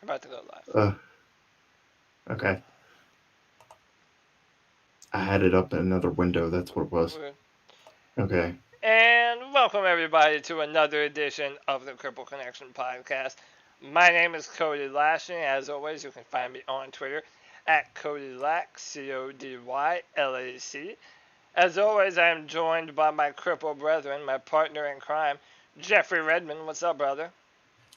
About to go live. Okay. I had it up in another window. That's what it was. Okay. Okay. And welcome everybody to another edition of the Cripple Connection podcast. My name is Cody Lashing. As always, you can find me on Twitter at CodyLac, CodyLac. As always, I am joined by my cripple brethren, my partner in crime, Jeffrey Redmond. What's up, brother?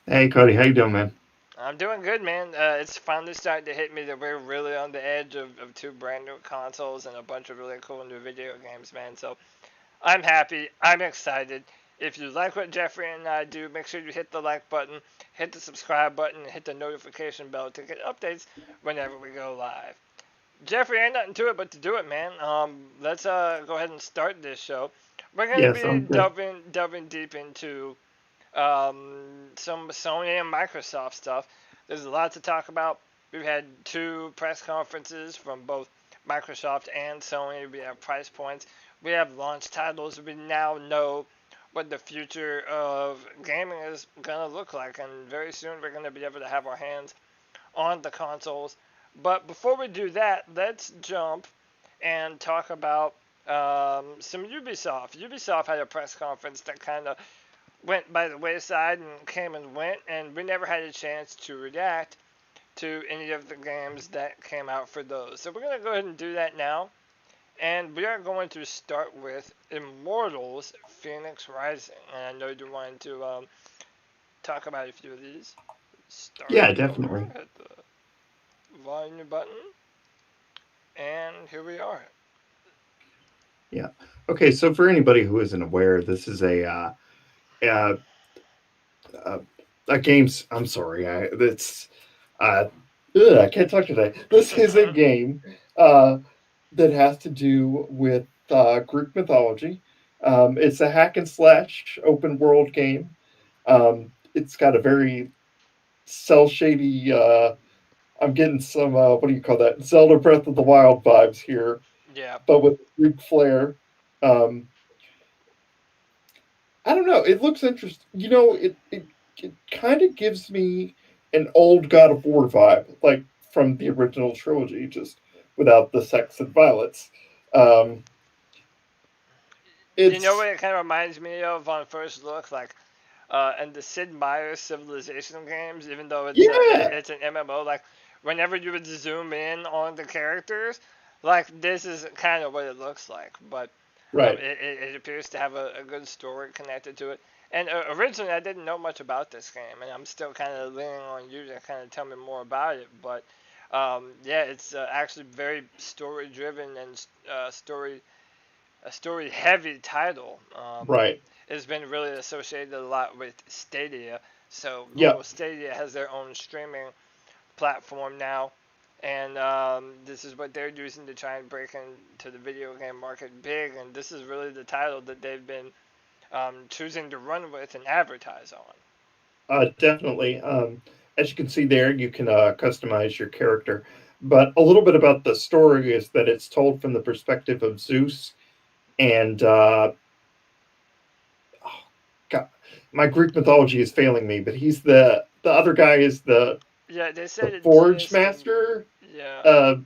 Hey, Cody. How you doing, man? I'm doing good, man. It's finally starting to hit me that we're really on the edge of two brand new consoles and a bunch of really cool new video games, man. So I'm happy. I'm excited. If you like what Jeffrey and I do, make sure you hit the like button, hit the subscribe button, and hit the notification bell to get updates whenever we go live. Jeffrey, ain't nothing to it but to do it, man. Let's go ahead and start this show. We're gonna Yeah, be sounds good. delving deep into some Sony and Microsoft stuff. There's a lot to talk about. We've had two press conferences from both Microsoft and Sony. We have price points. We have launch titles. We now know what the future of gaming is going to look like. And very soon we're going to be able to have our hands on the consoles. But before we do that, let's jump and talk about some Ubisoft. Ubisoft had a press conference that kind of went by the wayside and came and went, and we never had a chance to react to any of the games that came out for those. So we're going to go ahead and do that now. And we are going to start with Immortals Phoenix Rising. And I know you wanted to talk about a few of these. Start Yeah, over, definitely. hit the volume button, and here we are. Yeah. Okay. So for anybody who isn't aware, this is uh, uh, a game's. I'm sorry. Uh, I can't talk today. This is a game uh, that has to do with Greek mythology. It's a hack and slash open world game. It's got a very cell shady. I'm getting some what do you call that? Zelda Breath of the Wild vibes here, Yeah. but with Greek flair. Um, I don't know. It looks interesting. It kind of gives me an old God of War vibe, like from the original trilogy, just without the sex and violence. Um, You know it's what it kind of reminds me of on first look? Like, in the Sid Meier's Civilization games, even though yeah, it's an MMO, like whenever you would zoom in on the characters, like this is kind of what it looks like. But right. it appears to have a good story connected to it. And originally, I didn't know much about this game, and I'm still kind of leaning on you to kind of tell me more about it. But yeah, it's actually very story driven and a story heavy title. Right. It's been really associated a lot with Stadia. So Yeah. Google Stadia has their own streaming platform now, and this is what they're using to try and break into the video game market big. And this is really the title that they've been choosing to run with and advertise on. Definitely. As you can see there, you can customize your character. But a little bit about the story is that it's told from the perspective of Zeus and oh, God, my Greek mythology is failing me. But he's the other guy is Yeah, they the said it's forge just master, yeah. uh,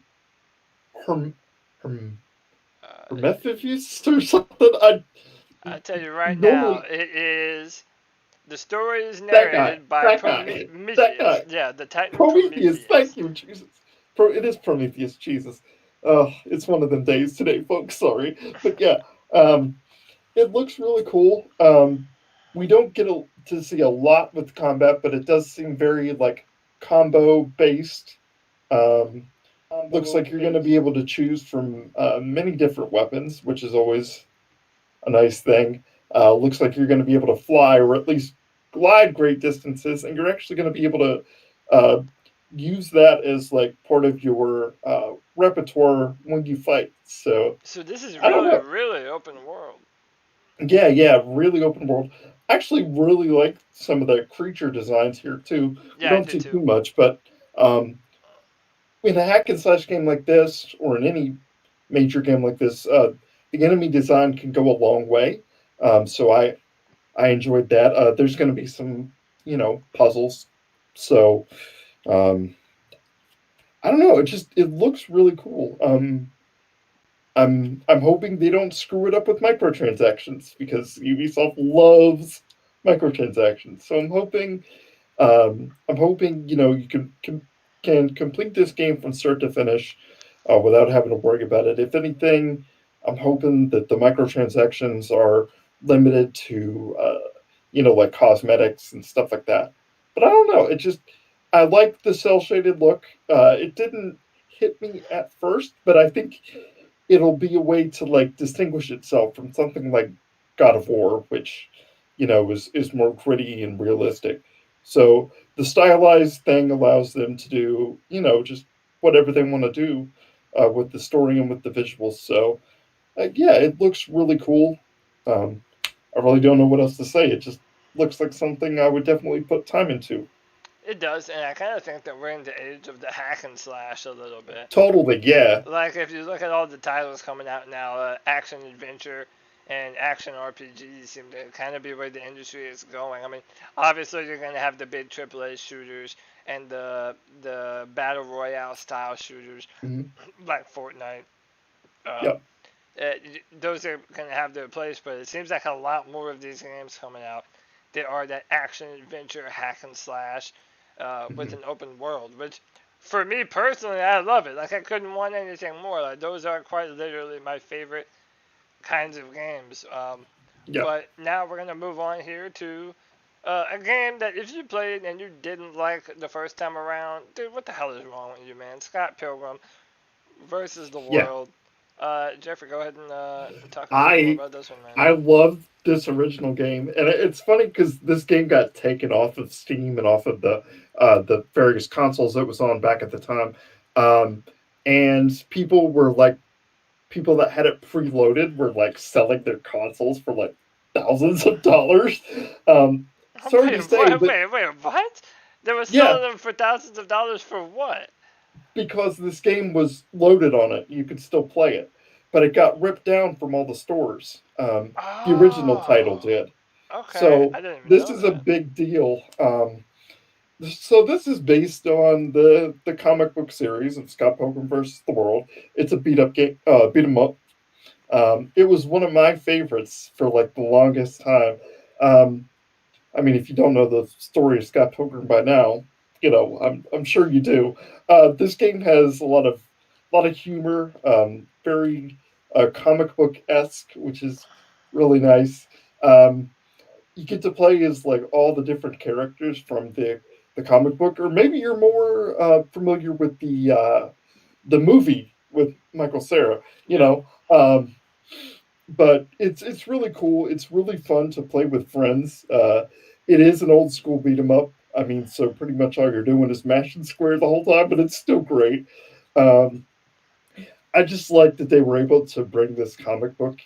Herm, Herm, Uh, Hermephrodite or something. I I tell you right now, normally it is the story is that guy, narrated by that guy, that Prometheus. guy. Yeah, the Titan Prometheus. Prometheus. Thank you, Jesus. It is Prometheus. Jesus. It's one of them days today, folks. Sorry, but yeah, um, it looks really cool. We don't get to see a lot with combat, but it does seem very like combo based. Um, looks like you're going to be able to choose from many different weapons, which is always a nice thing. Looks like you're going to be able to fly or at least glide great distances, and you're actually going to be able to use that as like part of your repertoire when you fight. So So this is I don't really, know. really open world. Yeah, yeah, really open world. I actually really like some of the creature designs here too. We Yeah, I don't did see too. too much, but um, in a hack and slash game like this, or in any major game like this, the enemy design can go a long way. So I enjoyed that. There's going to be some, puzzles. So Um, I don't know. It looks really cool. I'm hoping they don't screw it up with microtransactions because Ubisoft loves microtransactions. So I'm hoping you can complete this game from start to finish without having to worry about it. If anything, I'm hoping that the microtransactions are limited to like cosmetics and stuff like that. But I don't know. I like the cell shaded look. It didn't hit me at first, but I think it'll be a way to like distinguish itself from something like God of War, which is more gritty and realistic. So the stylized thing allows them to do just whatever they want to do with the story and with the visuals. So yeah, it looks really cool. Um, I really don't know what else to say. It just looks like something I would definitely put time into. It does, and I kind of think that we're in the age of the hack and slash a little bit. Totally, yeah. Like if you look at all the titles coming out now, action adventure and action RPGs seem to kind of be where the industry is going. I mean, obviously you're going to have the big AAA shooters and the battle royale style shooters Mhm. like Fortnite. Um, Yep. uh, those are going to have their place, but it seems like a lot more of these games coming out. They are that action adventure hack and slash with Mhm. an open world, which for me personally, I love it. Like I couldn't want anything more. Like those are quite literally my favorite kinds of games. Yep. But now we're gonna move on here to a game that if you played and you didn't like the first time around, dude, what the hell is wrong with you, man? Scott Pilgrim versus the Yeah. World. Jeffrey, go ahead and talk a little bit more I about this one, man. I love this original game, and it's funny because this game got taken off of Steam and off of the various consoles it was on back at the time, um, and people that had it preloaded were like selling their consoles for like thousands of dollars. Sorry to Wait, say, what? but Wait, what? They were yeah, selling them for thousands of dollars for what? because this game was loaded on it, you could still play it, but it got ripped down from all the stores. The original title Oh, did. okay. So I didn't even this know is a that. big deal. So this is based on the comic book series of Scott Pilgrim versus the World. It's a beat up game, beat 'em up. It was one of my favorites for like the longest time. Um, I mean, if you don't know the story of Scott Pilgrim by now, I'm sure you do. This game has a lot of humor, very comic book esque, which is really nice. Um, you get to play as like all the different characters from the comic book, or maybe you're more familiar with the movie with Michael Cera. You Yep. know, but it's really cool. It's really fun to play with friends. It is an old school beat 'em up. I mean, so pretty much all you're doing is mashing square the whole time, but it's still great. Um, I just like that they were able to bring this comic book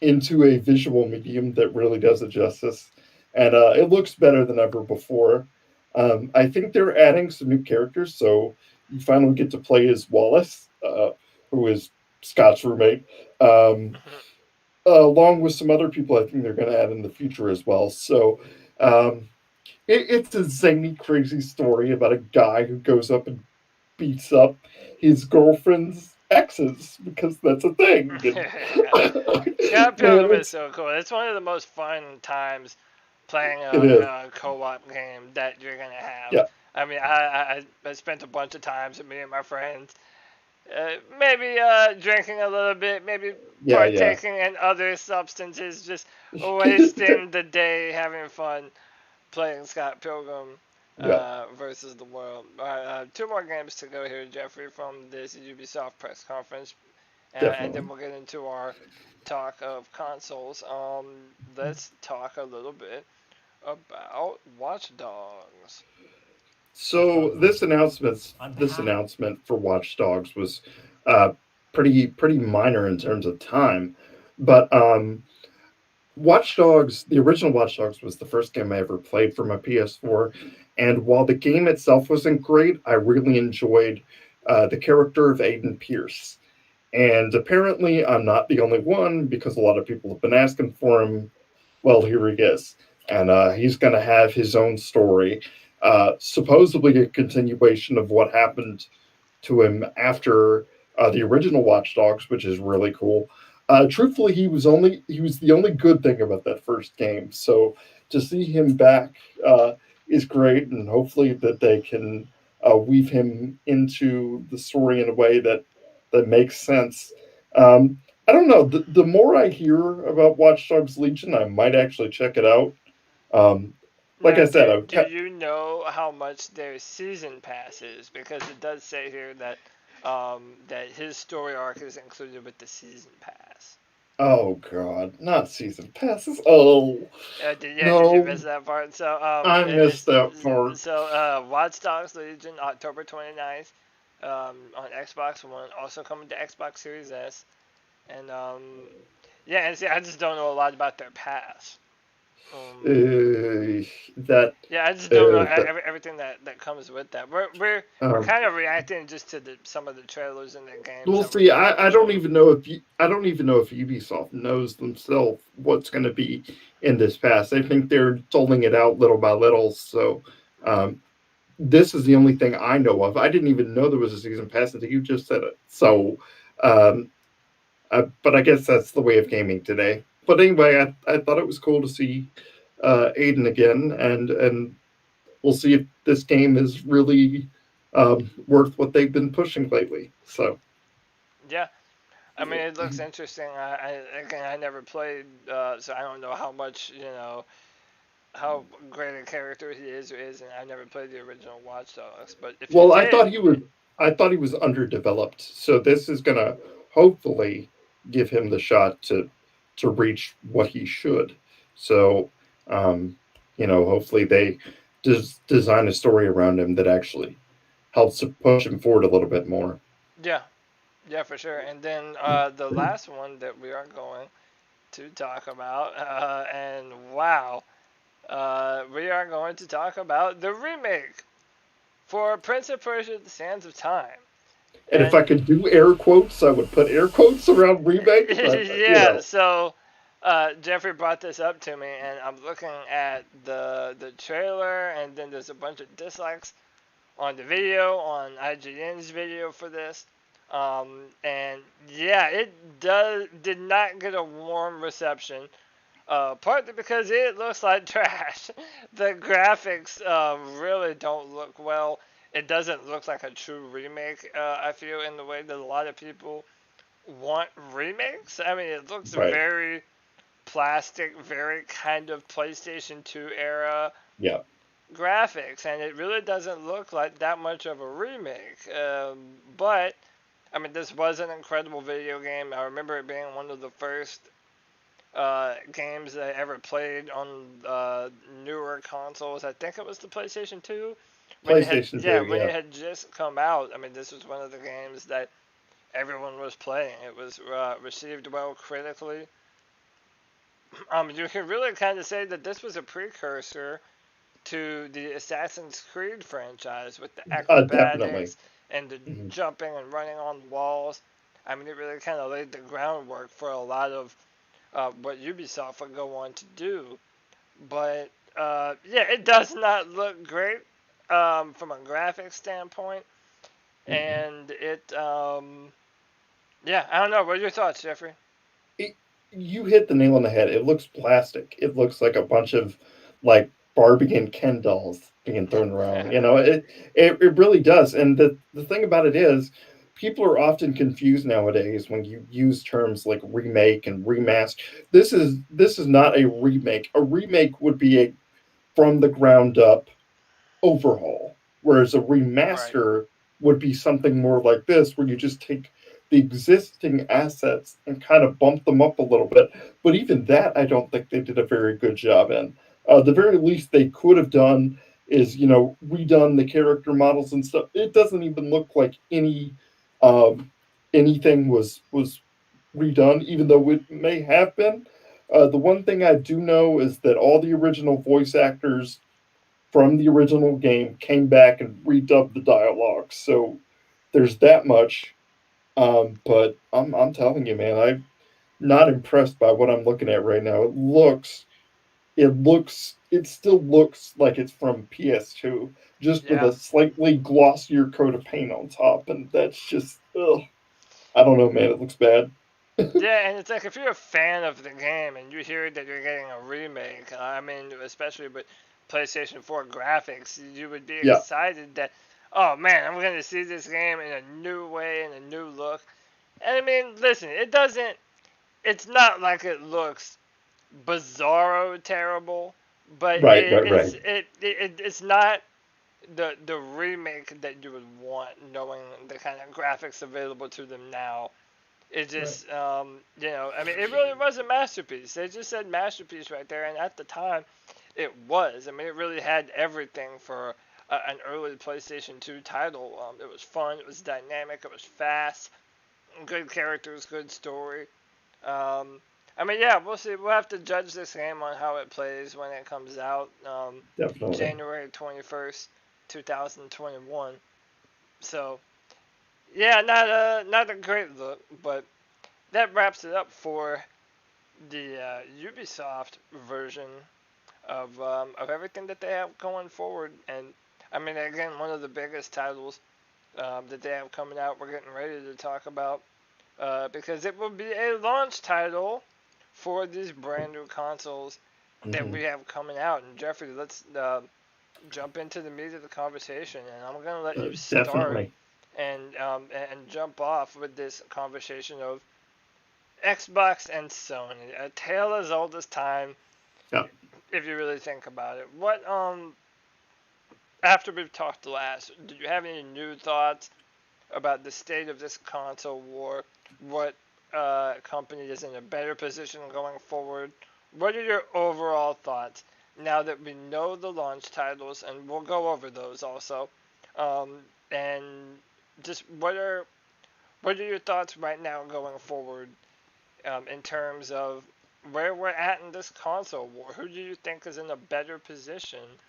into a visual medium that really does it justice, and it looks better than ever before. I think they're adding some new characters, so you finally get to play as Wallace, who is Scott's roommate. Um, Along with some other people I think they're going to add in the future as well. So um, it's a zany, crazy story about a guy who goes up and beats up his girlfriend's exes because that's a thing. And, Scott man, Pilgrim is so cool. It's one of the most fun times playing it is. a co-op game that you're gonna have. Yeah, I mean, I spent a bunch of times with me and my friends, maybe drinking a little bit, maybe yeah, yeah, partaking in other substances, just wasting the day having fun playing Scott Pilgrim yeah, versus the World. All right, two more games to go here, Jeffrey, from this Ubisoft press conference, and then definitely. we'll get into our talk of consoles. Let's talk a little bit about Watch Dogs. So this announcement for Watch Dogs was uh, pretty minor in terms of time, but Watch Dogs, the original Watch Dogs, was the first game I ever played for my PS4, and while the game itself wasn't great, I really enjoyed the character of Aiden Pierce. And apparently, I'm not the only one because a lot of people have been asking for him. Well, here he is, and he's going to have his own story. supposedly a continuation of what happened to him after the original Watch Dogs, which is really cool. Truthfully, he was the only good thing about that first game. So to see him back is great, and hopefully that they can weave him into the story in a way that makes sense. I don't know. The more I hear about Watch Dogs Legion, I might actually check it out. Um, like Now, I said, do you know how much their season pass is? Because it does say here that that his story arc is included with the season pass. oh god, not season passes. Oh Did you no, miss that part? So I missed that part. Watch Dogs Legion October 29th on Xbox One, also coming to Xbox Series S, and yeah, and see, I just don't know a lot about their pass. Um, That Yeah, I just don't know that everything that comes with that. We're um. kind of reacting just to some of the trailers in the games We'll that we're see. getting I don't shown. even know if I don't even know if Ubisoft knows themselves what's going to be in this pass. I think they're doling it out little by little. So um, this is the only thing I know of. I didn't even know there was a season pass until you just said it. So, um, but I guess that's the way of gaming today. But anyway, I thought it was cool to see Aiden again, and we'll see if this game is really worth what they've been pushing lately. So, Yeah, I mean it looks interesting. Again, I never played, so I don't know how much how great a character he is or isn't. I never played the original Watch Dogs, but if you well, did, I thought he was underdeveloped. So this is gonna hopefully give him the shot to reach what he should. So, um, hopefully they design a story around him that actually helps to push him forward a little bit more. yeah, yeah, for sure. And then the last one that we are going to talk about, and wow, we are going to talk about the remake for Prince of Persia: The Sands of Time. And if I And could do air quotes, I would put air quotes around remake. But yeah, so Jeffrey brought this up to me, and I'm looking at the trailer, and then there's a bunch of dislikes on the video, on IGN's video for this. And yeah, it did not get a warm reception. Partly because it looks like trash. The graphics really don't look well. It doesn't look like a true remake. I feel in the way that a lot of people want remakes. I mean, it looks right, very plastic, very kind of PlayStation 2 era yeah, graphics, and it really doesn't look like that much of a remake. But I mean, this was an incredible video game. I remember it being one of the first games that I ever played on newer consoles. I think it was the PlayStation 2 when it had PlayStation Two, when yeah. it had just come out. I mean, this was one of the games that everyone was playing. It was received well critically. You can really kind of say that this was a precursor to the Assassin's Creed franchise with the Definitely. acrobatics and the Mhm. jumping and running on walls. I mean, it really kind of laid the groundwork for a lot of what Ubisoft would go on to do. But yeah, it does not look great from a graphics standpoint, Mhm. and yeah, I don't know. What are your thoughts, Jeffrey? It, you hit the nail on the head. It looks plastic. It looks like a bunch of like Barbie and Ken dolls being thrown around. It really does. And the thing about it is, people are often confused nowadays when you use terms like remake and remaster. This is not a remake. A remake would be a from the ground up overhaul, whereas a Right. remaster would be something more like this, where you just take the existing assets and kind of bump them up a little bit. But even that, I don't think they did a very good job in. The very least they could have done is, redone the character models and stuff. It doesn't even look like um, anything was redone, even though it may have been. The one thing I do know is that all the original voice actors from the original game came back and redubbed the dialogue. So there's that much. But I'm telling you, man, I'm not impressed by what I'm looking at right now. It looks it still looks like it's from PS2, just with Yeah. a slightly glossier coat of paint on top, and that's just, ugh, I don't know, man, it looks bad. Yeah, and it's like if you're a fan of the game and you hear that you're getting a remake, I mean, especially with PlayStation 4 graphics, you would be Yeah, excited that, oh man, I'm going to see this game in a new way, in a new look. And I mean, listen, it's not like it looks bizarro terrible, but right, right, right. it's not the remake that you would want, knowing the kind of graphics available to them now. It Right. just, I mean, it really was a masterpiece. They just said masterpiece right there, and at the time, it was. I mean, it really had everything for an early PlayStation 2 title. It was fun, it was dynamic, it was fast, good characters, good story. Um, I mean, yeah, we'll see. We'll have to judge this game on how it plays when it comes out, Definitely. January 21st, 2021. So, yeah, not a great look, but that wraps it up for the Ubisoft version of everything that they have going forward. And I mean, again, one of the biggest titles that they have coming out. We're getting ready to talk about because it will be a launch title for these brand new consoles that Hmm. we have coming out. And Jeffrey, let's jump into the meat of the conversation, and I'm gonna let you start Definitely. and jump off with this conversation of Xbox and Sony, a tale as old as time. Yeah. If you really think about it, what after we've talked last, do you have any new thoughts about the state of this console war? What company is in a better position going forward? What are your overall thoughts now that we know the launch titles, and we'll go over those also? And just what are your thoughts right now going forward in terms of where we're at in this console war? Who do you think is in a better position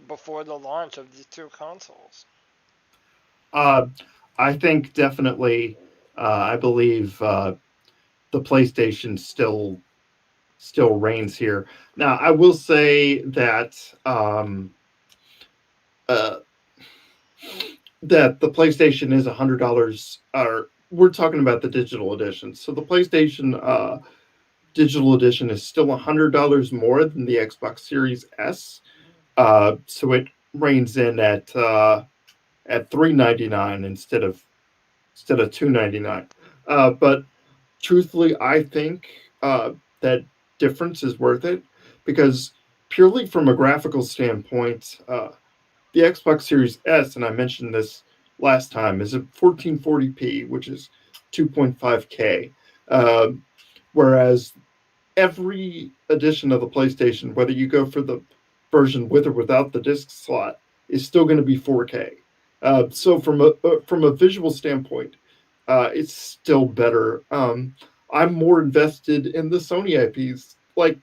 before the launch of these two consoles? Uh, I think definitely. I believe the PlayStation still reigns here. Now, I will say uh, that the PlayStation is $100. Or we're talking about the digital edition. So the PlayStation digital edition is still $100 more than the Xbox Series S. So it reigns in at $399 instead of $299. But truthfully, I think that difference is worth it because purely from a graphical standpoint, the Xbox Series S, and I mentioned this last time, is a 1440p, which is 2.5K. Um, Whereas every edition of the PlayStation, whether you go for the version with or without the disc slot, is still going to be 4K. So from a visual standpoint, it's still better. I'm more invested in the Sony IPs. Like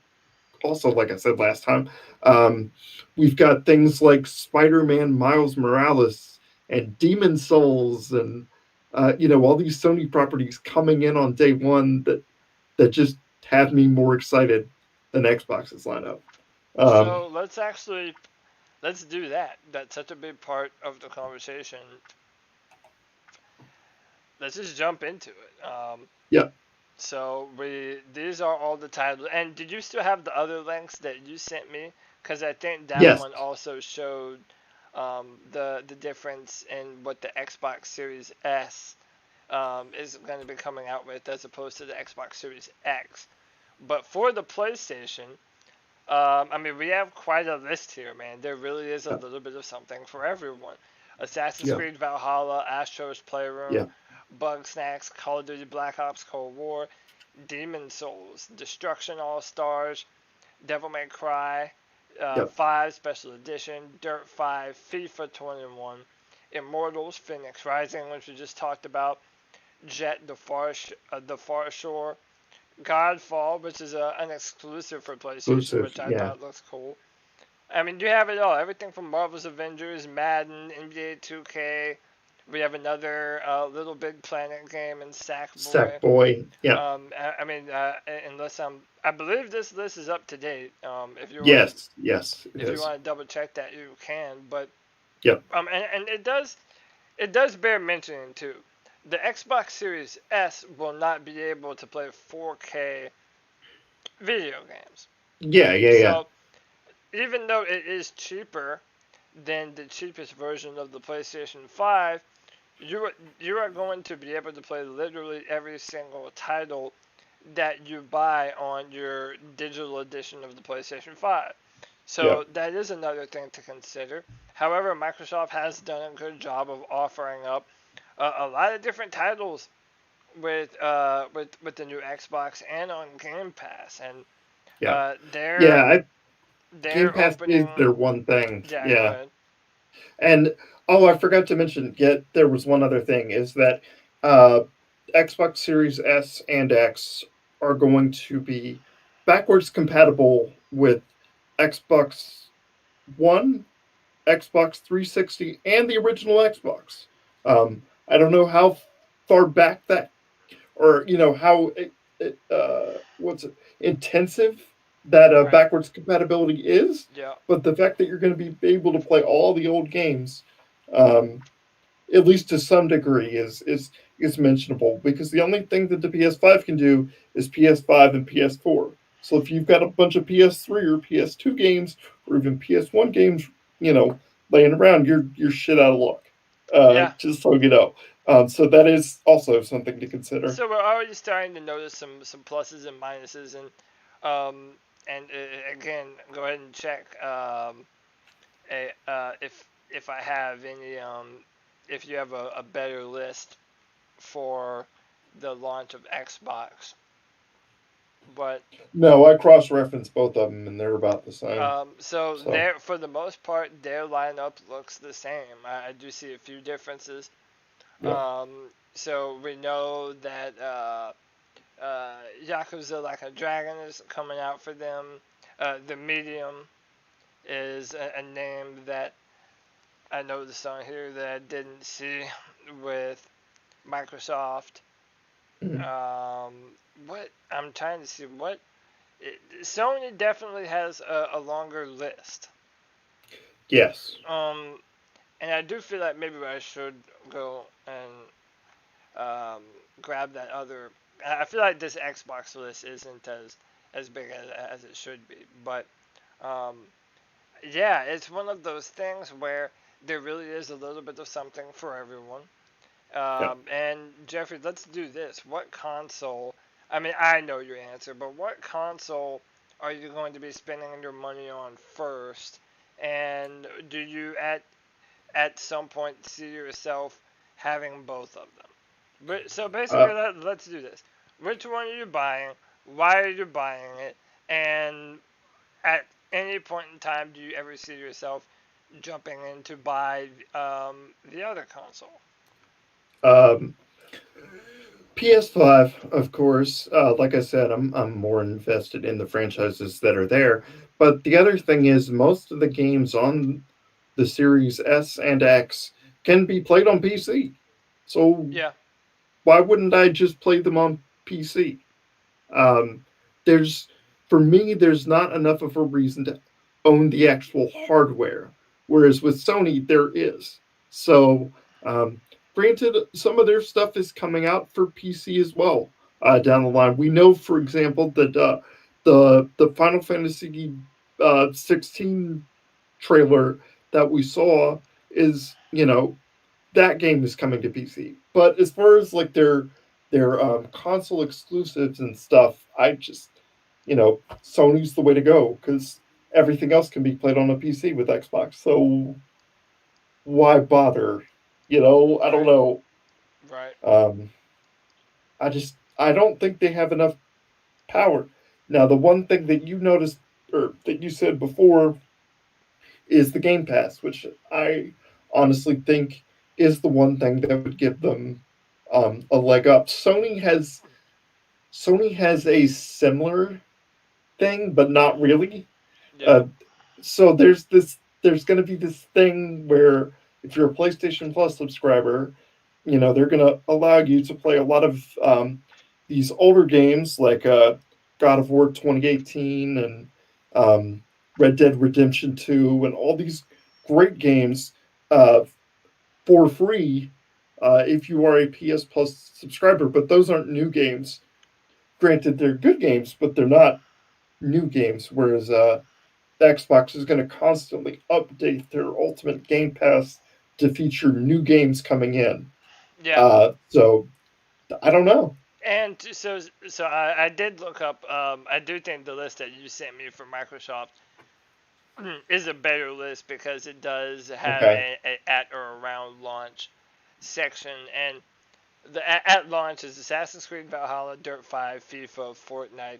I said last time, um, we've got things like Spider-Man, Miles Morales, and Demon Souls, and all these Sony properties coming in on day one that just have me more excited than Xbox's lineup. Um, So let's do that. That's such a big part of the conversation. Let's just jump into it. yeah, So we these are all the titles. And did you still have the other links that you sent me? Because I think that yes, one also showed the difference in what the Xbox Series S is going to be coming out with as opposed to the Xbox Series X. But for the PlayStation, I mean, we have quite a list here, man. There really is a yeah, little bit of something for everyone. Assassin's yeah, Creed Valhalla, Astro's Playroom, yeah, Bug Snacks, Call of Duty Black Ops Cold War, Demon Souls, Destruction All Stars, Devil May Cry, yeah, 5 Special Edition, Dirt 5, FIFA 21, Immortals, Phoenix Rising, which we just talked about, Jet, the Far Shore, Godfall, which is an exclusive for PlayStation, exclusive, which I yeah, thought looks cool. I mean, you have it all. Everything from Marvel's Avengers, Madden, NBA 2K, We have another Little Big Planet game in Sackboy. Sackboy. Yeah. I mean, unless I believe this list is up to date. Yes. Yes, it if you is. want to double check that, you can. But Yep. and it does bear mentioning too. The Xbox Series S will not be able to play 4K video games. Yeah. Yeah. Yeah. So even though it is cheaper than the cheapest version of the PlayStation 5, you are going to be able to play literally every single title that you buy on your digital edition of the PlayStation 5. Yeah. So that is another thing to consider. However, Microsoft has done a good job of offering up a lot of different titles with the new Xbox and on Game Pass, and Yeah. they're Yeah. Game they're Pass is opening. their one thing. Yeah, go Yeah. ahead. And oh, I forgot to mention. Yet there was one other thing: is that uh, Xbox Series S and X are going to be backwards compatible with Xbox One, Xbox 360, and the original Xbox. I don't know how far back that, or how what's it, intensive that Right. backwards compatibility is, Yeah. but the fact that you're going to be able to play all the old games, um, at least to some degree, is mentionable, because the only thing that the PS5 can do is PS5 and PS4. So if you've got a bunch of PS3 or PS2 games or even PS1 games, you know, laying around, you're shit out of luck. Yeah. Just so you know. So that is also something to consider. So we're already starting to notice some pluses and minuses, and again, go ahead and check if I have any if you have a better list for the launch of Xbox. But No, I cross reference both of them, and they're about the same. so So there, for the most part, their lineup looks the same. I do see a few differences. yeah, So we know that Yakuza Like a Dragon is coming out for them. The Medium is a name that I noticed on here that I didn't see with Microsoft. mm, Um, what I'm trying to see Sony definitely has a longer list. yes, Um, and I do feel like maybe I should go and um, grab that other. I feel like this Xbox list isn't as big as it should be, but um, yeah, it's one of those things where there really is a little bit of something for everyone. yeah. And Jeffrey, let's do this. What console? I mean, I know your answer, but what console are you going to be spending your money on first? And do you at some point see yourself having both of them? But so Uh, basically, let's do this. Which one are you buying? Why are you buying it? And at any point in time, do you ever see yourself jumping in to buy the other console? um, PS5, of course. Like I said, I'm more invested in the franchises that are there. But the other thing is, most of the games on the Series S and X can be played on PC. So Yeah, why wouldn't I just play them on PC? Um, there's For me, there's not enough of a reason to own the actual hardware, whereas with Sony there is. So, um, granted, some of their stuff is coming out for PC as well down the line. We know, for example, that the Final Fantasy 16 trailer that we saw is, that game is coming to PC. But as far as like their console exclusives and stuff, I just, Sony's the way to go, because everything else can be played on a PC with Xbox. So why bother? I don't right, know. right. Um, I don't think they have enough power. Now, the one thing that you noticed, or that you said before, is the Game Pass, which I honestly think is the one thing that would give them a leg up. Sony has a similar thing, but not really. Yeah, Uh, so there's going to be this thing where if you're a PlayStation Plus subscriber, they're going to allow you to play a lot of these older games like God of War 2018 and Red Dead Redemption 2 and all these great games uh, for free if you are a PS Plus subscriber. But those aren't new games. Granted, they're good games, but they're not new games. Whereas Xbox is going to constantly update their Ultimate Game Pass to feature new games coming in. Yeah. So I don't know. And so I did look up. I do think the list that you sent me for Microsoft is a better list because it does have Okay. a at or around launch section, and at launch is Assassin's Creed Valhalla, Dirt 5, FIFA, Fortnite,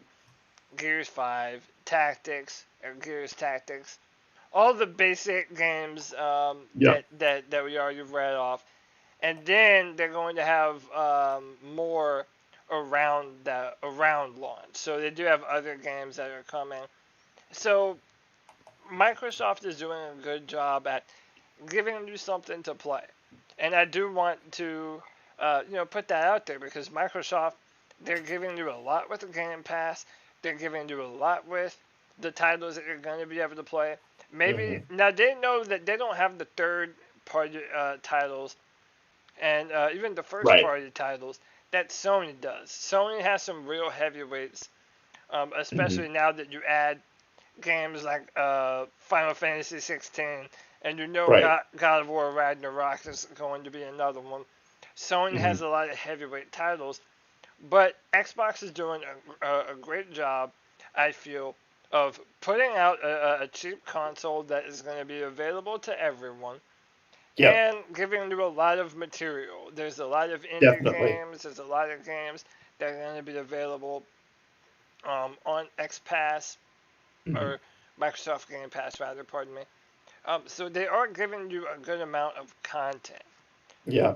Gears 5, Tactics, or Gears Tactics, all the basic games Yep. that we already read off, and then they're going to have more around launch. So they do have other games that are coming. So Microsoft is doing a good job at giving you something to play, and I do want to put that out there because Microsoft, they're giving you a lot with the Game Pass. They're giving you a lot with the titles that you're going to be able to play. Maybe Mm-hmm. now they know that they don't have the third party titles and even the first Right. party titles that Sony does. Sony has some real heavyweights, Mm-hmm. especially now that you add games like Final Fantasy 16, and Right. God of War Ragnarok is going to be another one. Sony Mm-hmm. has a lot of heavyweight titles, but Xbox is doing a great job, I feel, of putting out a cheap console that is going to be available to everyone Yep. and giving you a lot of material. There's a lot of indie Definitely. games, there's a lot of games that are going to be available on X Pass Mm-hmm. or Microsoft Game Pass, rather, pardon me. So they are giving you a good amount of content. Yeah.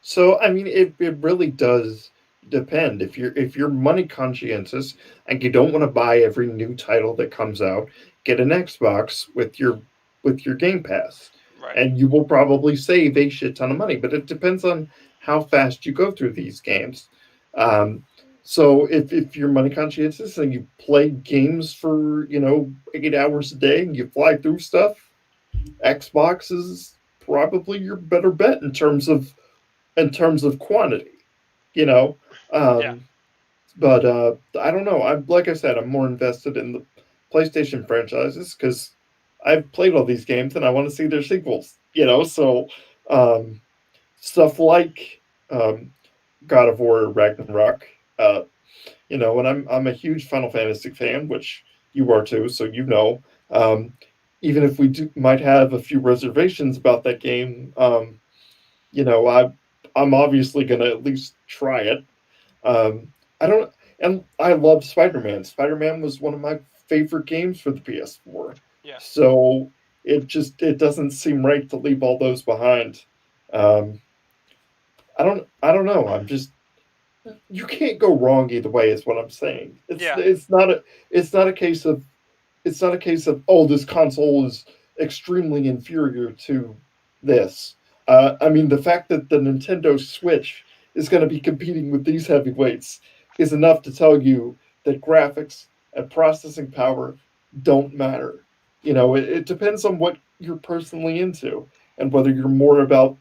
So I mean, it really does depend. If you're money conscientious and you don't want to buy every new title that comes out, get an Xbox with your Game Pass, Right. and you will probably save a shit ton of money. But it depends on how fast you go through these games. Um, so if you're money conscientious and you play games for 8 hours a day and you fly through stuff, Xbox is probably your better bet in terms of quantity, you know. Yeah. Um, but I don't know. I'm like I said, I'm more invested in the PlayStation franchises because I've played all these games and I want to see their sequels. So um, stuff like um, God of War Ragnarok. And I'm a huge Final Fantasy fan, which you are too. So um, even if we might have a few reservations about that game, you know, I I'm obviously gonna at least try it. Um, I don't, and I love Spider Man. Spider Man was one of my favorite games for the PS4. Yeah. So it doesn't seem right to leave all those behind. Um, I don't know. I'm just you can't go wrong either way. Is what I'm saying. It's Yeah. it's not a it's not a case of oh, this console is extremely inferior to this. I mean, the fact that the Nintendo Switch is going to be competing with these heavyweights is enough to tell you that graphics and processing power don't matter. It depends on what you're personally into and whether you're more about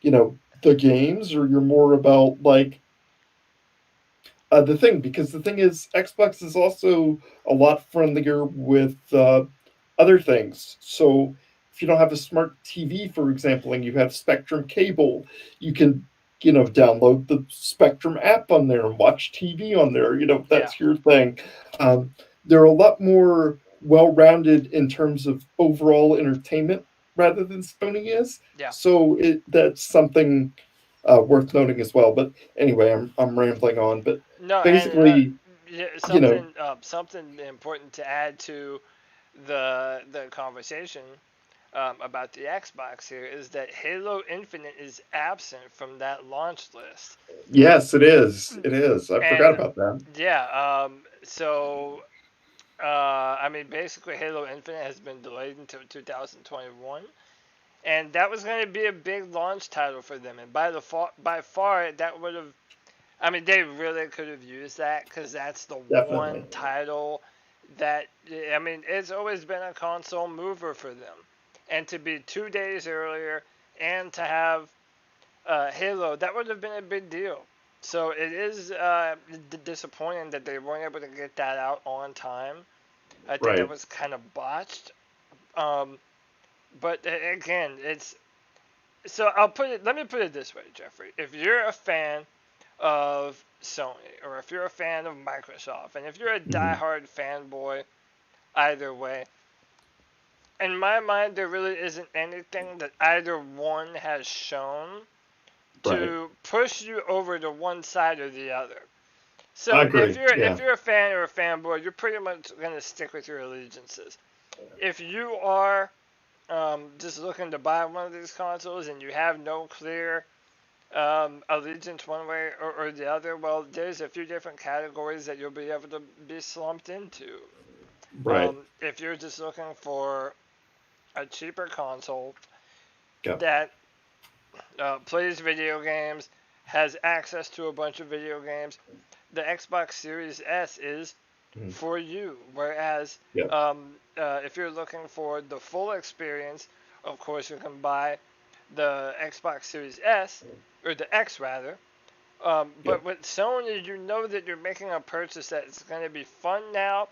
the games or you're more about like the thing, because the thing is, Xbox is also a lot friendlier with other things. So if you don't have a smart TV, for example, and you have Spectrum cable, you can download the Spectrum app on there and watch TV on there. If Yeah. that's your thing. Um, they're a lot more well-rounded in terms of overall entertainment rather than Sony is. Yeah. So that's something worth noting as well. But anyway, I'm rambling on. But No, and basically, yeah, you know, something important to add to the conversation about the Xbox here is that Halo Infinite is absent from that launch list. yes, it is. It is. I forgot And about that. yeah, so I mean, basically, Halo Infinite has been delayed until 2021, and that was going to be a big launch title for them. And by far, that would have. I mean, they really could have used that because that's the Definitely. one title that. I mean, it's always been a console mover for them, and to be 2 days earlier and to have Halo, that would have been a big deal. So it is disappointing that they weren't able to get that out on time. I think that Right. was kind of botched. Um, but again, it's so I'll put it. Let me put it this way, Jeffrey. If you're a fan of Sony, or if you're a fan of Microsoft, and if you're a Mhm. diehard fanboy, either way, in my mind, there really isn't anything that either one has shown Right. to push you over to one side or the other. I So agree. if Yeah. you're a fan or a fanboy, you're pretty much gonna stick with your allegiances. If you are just looking to buy one of these consoles and you have no clear allegiance one way or the other, well, there's a few different categories that you'll be able to be slumped into. Right. If you're just looking for a cheaper console Yeah. that plays video games, has access to a bunch of video games, the Xbox Series S is Mhm. for you. Whereas Yeah. if you're looking for the full experience, of course you can buy the Xbox Series S, or the X rather. Yeah. But with Sony, you know that you're making a purchase that's going to be fun now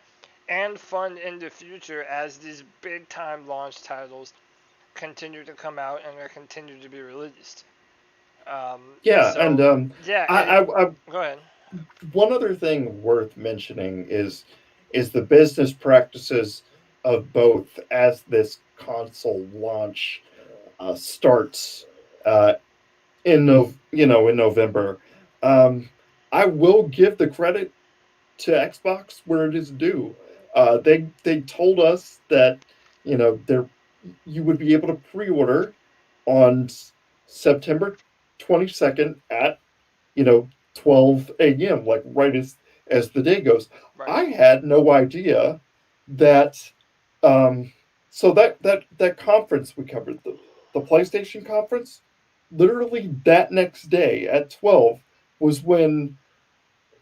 and fun in the future as these big time launch titles continue to come out and are continue to be released. Yeah. And So yeah, go ahead. one other thing worth mentioning is the business practices of both as this console launch starts in November. Um, I will give the credit to Xbox where it is due. They told us that there you would be able to pre-order on September 22nd at 12 a.m., like right as the day goes. Right. I had no idea that. Um, so that conference we covered, the PlayStation conference, literally that next day at 12 was when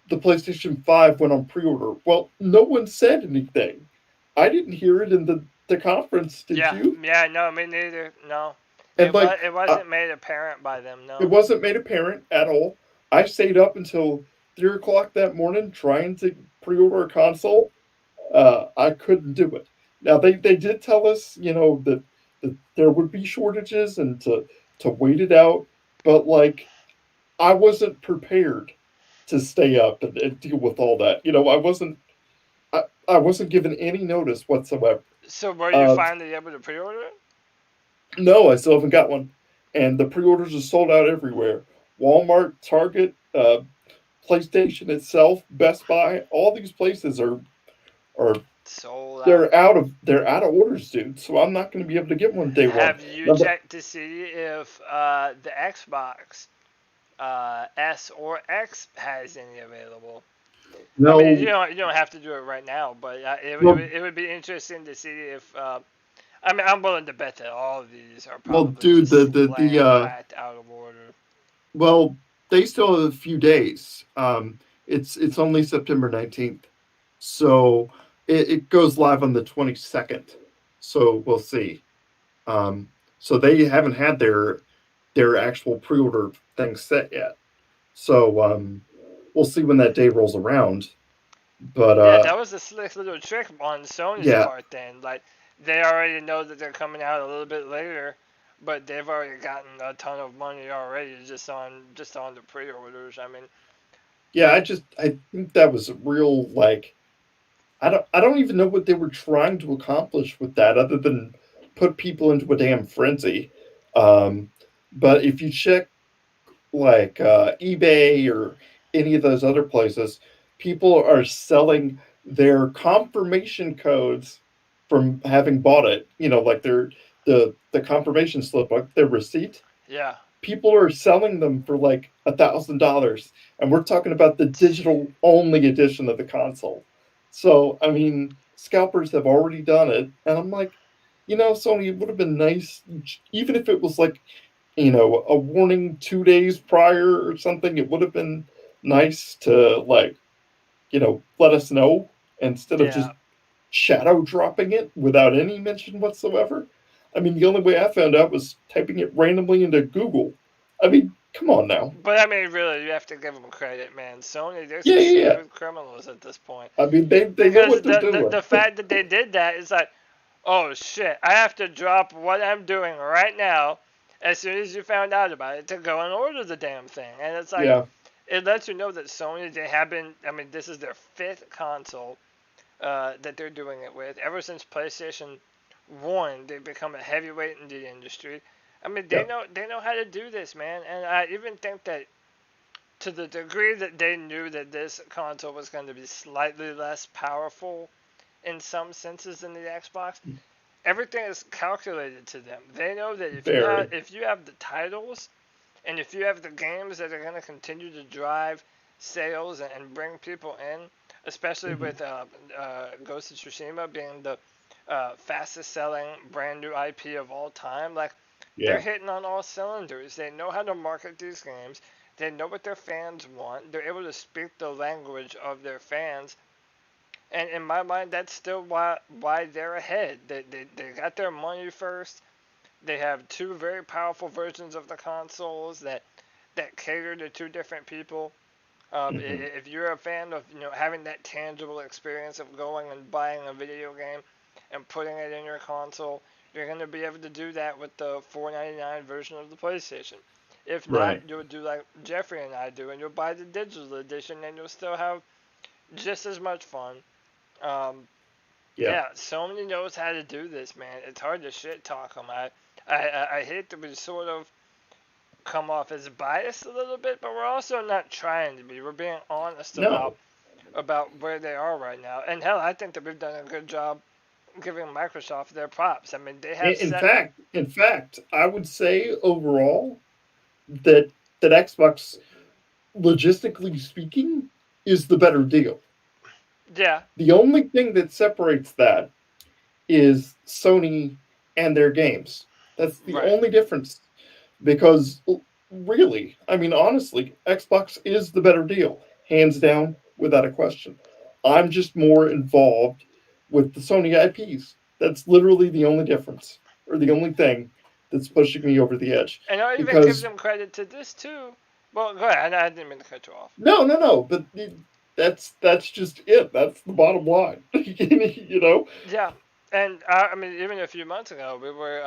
the PlayStation 5 went on pre-order. Well, no one said anything. I didn't hear it in the conference. Did Yeah, you? yeah, no, me neither. No, And like, it uh, wasn't made apparent by them. it No. wasn't made apparent at all. I stayed up until 3 o'clock that morning trying to pre-order a console. I couldn't do it. Now they did tell us, that there would be shortages and to wait it out, but like I wasn't prepared to stay up and deal with all that. I wasn't given any notice whatsoever. So were you Uh, finally able to pre-order it? no, I still haven't got one, and the pre-orders are sold out everywhere. Walmart, Target, PlayStation itself, Best Buy, all these places are Sold out. they're out of orders, dude. So I'm not going to be able to get one day one. Have you Now, checked to see if the Xbox S or X has any available? I mean, no, you don't have to do it right now, but well, it would be interesting to see if. I mean, I'm willing to bet that all of these are well, probably dude, just the slam packed out of order. well, they still have a few days. It's only September 19th, so it goes live on the 22nd. So we'll see. Um, so they haven't had their actual pre-order thing set yet. So we'll see when that day rolls around. But Yeah, that was a slick little trick on Sony's yeah, part then. Like, they already know that they're coming out a little bit later, but they've already gotten a ton of money already just on the pre-orders. I mean, yeah, I think that was a real like I don't even know what they were trying to accomplish with that other than put people into a damn frenzy. Um, but if you check like eBay or any of those other places, people are selling their confirmation codes from having bought it. Like the confirmation slip, like their receipt. yeah. People are selling them for like $1,000, and we're talking about the digital only edition of the console. So I mean, scalpers have already done it, and I'm like, Sony, it would have been nice, even if it was like, a warning 2 days prior or something. It would have been nice to, like, let us know instead of Yeah. just shadow dropping it without any mention whatsoever. I mean, the only way I found out was typing it randomly into Google. I mean, come on now. But I mean, really, you have to give them credit, man. Sony, they're Yeah, some yeah, yeah. smooth criminals at this point. I mean, they know Because what they're the doing. fact that they did that is like, oh shit, I have to drop what I'm doing right now as soon as you found out about it to go and order the damn thing. And it's like, Yeah. it lets you know that Sony, they have been, I mean, this is their fifth console that they're doing it with. Ever since PlayStation 1, they've become a heavyweight in the industry. I mean, Yeah. they know how to do this, man. And I even think that to the degree that they knew that this console was going to be slightly less powerful in some senses than the Xbox, everything is calculated to them. They know that Very. if you have the titles and if you have the games that are going to continue to drive sales and bring people in, especially Hmm. with Ghost of Tsushima being the fastest selling brand new IP of all time, like they're Yeah. hitting on all cylinders. They know how to market these games. They know what their fans want. They're able to speak the language of their fans. And in my mind, that's still why they're ahead. They got their money first. They have two very powerful versions of the consoles that cater to two different people. Hmm. If you're a fan of having that tangible experience of going and buying a video game and putting it in your console, you're going to be able to do that with the $4.99 version of the PlayStation. If not, Right. you'll do like Jeffrey and I do, and you'll buy the digital edition, and you'll still have just as much fun. Um, Yeah. yeah, Sony knows how to do this, man. It's hard to shit talk them. I hate that we sort of come off as biased a little bit, but we're also not trying to be. We're being honest No. about where they are right now. And hell, I think that we've done a good job giving Microsoft their props. I mean, they In, have in set. fact, in fact, I would say overall that Xbox, logistically speaking, is the better deal. Yeah, The only thing that separates that is Sony and their games. That's the right. only difference. Because really, I mean, honestly, Xbox is the better deal, hands down, without a question. I'm just more involved with the Sony IPs. That's literally the only difference, or the only thing that's pushing me over the edge. And I'll even give Because them credit to this too. Well, go ahead. I didn't mean to cut you off. no, no, no, but that's just it. That's the bottom line. you know? Yeah, and I mean, even a few months ago, we were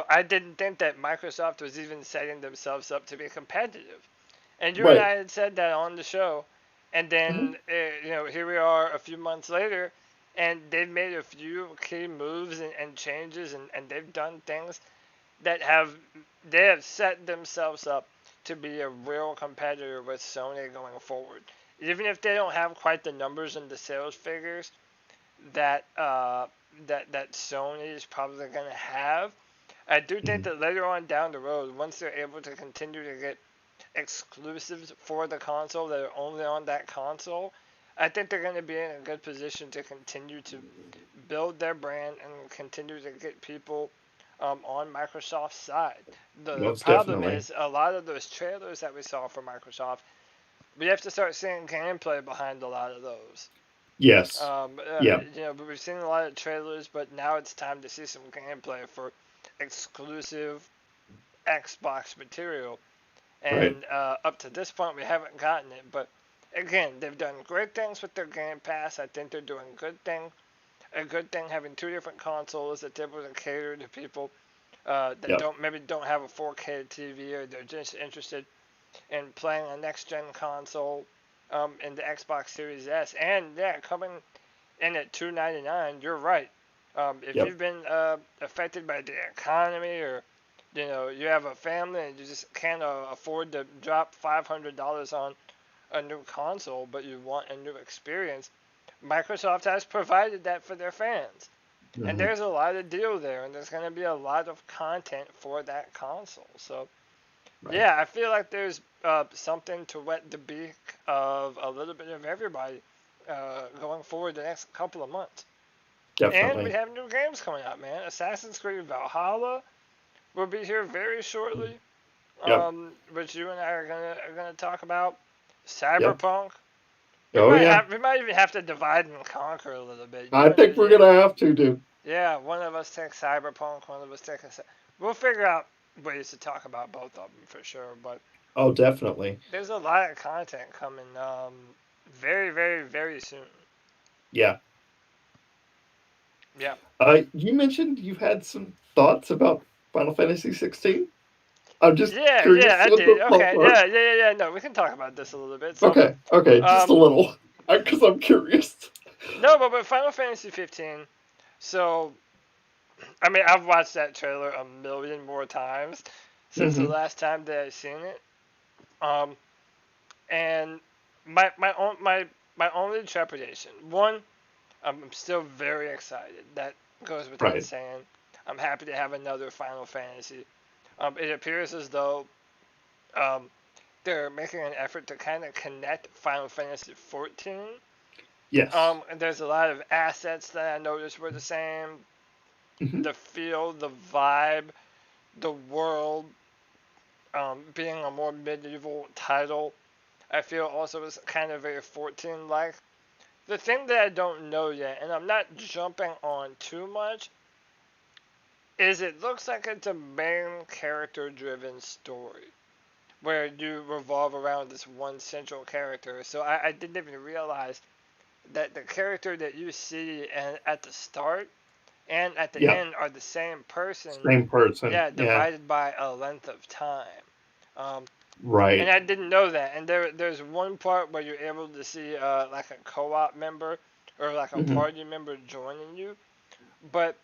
I didn't think that Microsoft was even setting themselves up to be competitive. And you and Right. I had said that on the show. And Hmm. then, here we are a few months later, and they've made a few key moves and changes, and they've done things that they have set themselves up to be a real competitor with Sony going forward. Even if they don't have quite the numbers and the sales figures that that Sony is probably going to have, I do think Hmm. that later on down the road, once they're able to continue to get exclusives for the console that are only on that console, I think they're going to be in a good position to continue to build their brand and continue to get people on Microsoft's side. The Most problem definitely. is a lot of those trailers that we saw for Microsoft, we have to start seeing gameplay behind a lot of those. Yes. Yeah. But we've seen a lot of trailers, but now it's time to see some gameplay for exclusive Xbox material. Right. And up to this point, we haven't gotten it. But again, they've done great things with their Game Pass. I think they're doing a good thing having two different consoles that's able to cater to people that Yep. don't have a 4K TV or they're just interested in playing a next gen console in the Xbox Series S. And yeah, coming in at $299, you're right. If Yep. you've been affected by the economy or you have a family and you just can't afford to drop $500 on a new console, but you want a new experience, Microsoft has provided that for their fans. And Hmm. there's a lot of deal there, and there's going to be a lot of content for that console. So, Right. yeah, I feel like there's something to wet the beak of a little bit of everybody going forward the next couple of months. And we Definitely. have new games coming out, man. Assassin's Creed Valhalla will be here very shortly, Yep. which you and I are gonna talk about. Yep. Cyberpunk. Oh yeah. We might even have to divide and conquer a little bit. I think we're gonna have to, dude. Yeah, one of us takes Cyberpunk, one of us takes. We'll figure out ways to talk about both of them for sure. But Oh, definitely. there's a lot of content coming, very, very, very soon. Yeah. Yeah. You mentioned you had some thoughts about Final Fantasy 16. I'm just Yeah, yeah, curious I on did. the Okay, part. yeah. No, we can talk about this a little bit. So, Okay, okay, just a um, little, because I'm curious. no, but Final Fantasy 15. So, I mean, I've watched that trailer a million more times since the Hmm. last time that I've seen it. Um, and my only trepidation, one, I'm still very excited. That goes without Right. saying. I'm happy to have another Final Fantasy. It appears as though um, they're making an effort to kind of connect Final Fantasy 14. Yes. And there's a lot of assets that I noticed were the same. Hmm. The feel, the vibe, the world, being a more medieval title, I feel also is kind of very 14 like. The thing that I don't know yet, and I'm not jumping on too much, is it looks like it's a main character driven story where you revolve around this one central character. So I didn't even realize that the character that you see at the start and at the Yeah. end are the same person, Same person. yeah, Yeah. divided by a length of time. Um, and Right. I didn't know that. And there's one part where you're able to see like a co-op member or like a Hmm. party member joining you. But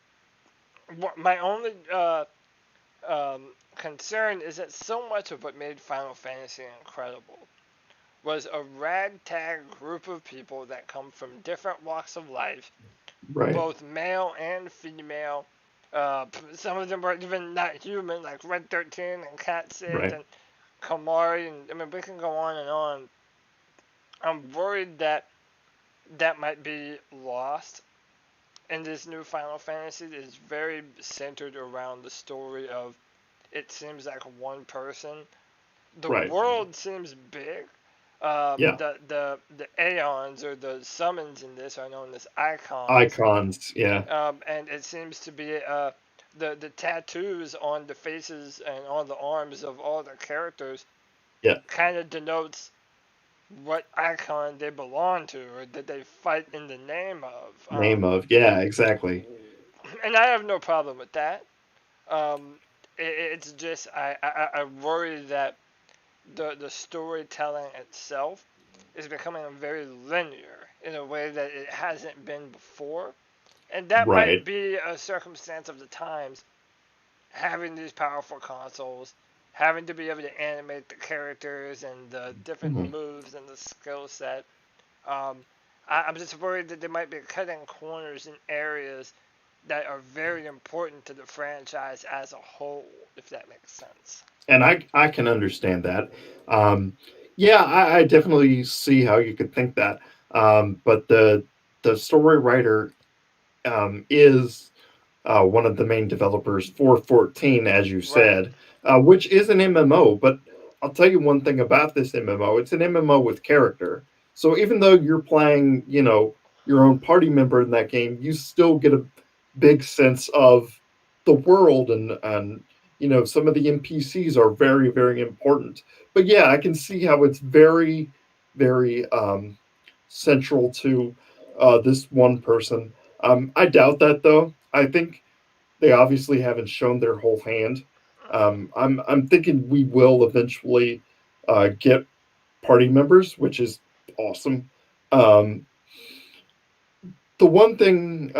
my only concern is that so much of what made Final Fantasy incredible was a ragtag group of people that come from different walks of life, Right. both male and female. Some of them were even not human, like Red 13 and Cat Sid Right. and Kamari, and I mean we can go on and on. I'm worried that that might be lost in this new Final Fantasy. That is very centered around the story of it seems like one person. The Right. world seems big. Yeah. The Aeons or the summons in this are known as icons, Icons. Yeah. and it seems to be the tattoos on the faces and on the arms of all the characters Yeah. kind of denotes what icon they belong to or that they fight in the name of. Name of. Yeah. Exactly. And I have no problem with that. Um, it's just I worry that the storytelling itself is becoming very linear in a way that it hasn't been before. And that might Right. be a circumstance of the times, having these powerful consoles, having to be able to animate the characters and the different Hmm. moves and the skill set. Um, I'm just worried that they might be cutting corners in areas that are very important to the franchise as a whole, if that makes sense. And I can understand that. Um, yeah, I definitely see how you could think that. But the story writer is one of the main developers for 14, as you Right. said, which is an MMO. But I'll tell you one thing about this MMO: it's an MMO with character. So even though you're playing, your own party member in that game, you still get a big sense of the world, and some of the NPCs are very, very important. But yeah, I can see how it's very, very central to this one person. I doubt that though. I think they obviously haven't shown their whole hand. I'm thinking we will eventually get party members, which is awesome. Um, the one thing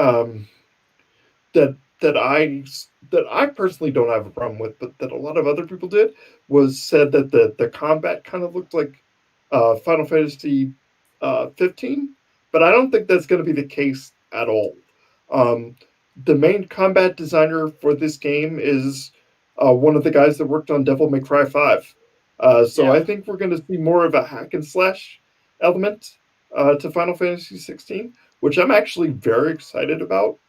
that that I personally don't have a problem with, but that a lot of other people did, was said that the combat kind of looked like Final Fantasy 15, but I don't think that's going to be the case at all. Um, the main combat designer for this game is one of the guys that worked on Devil May Cry 5. So Yeah. I think we're going to see more of a hack and slash element to Final Fantasy 16, which I'm actually very excited about.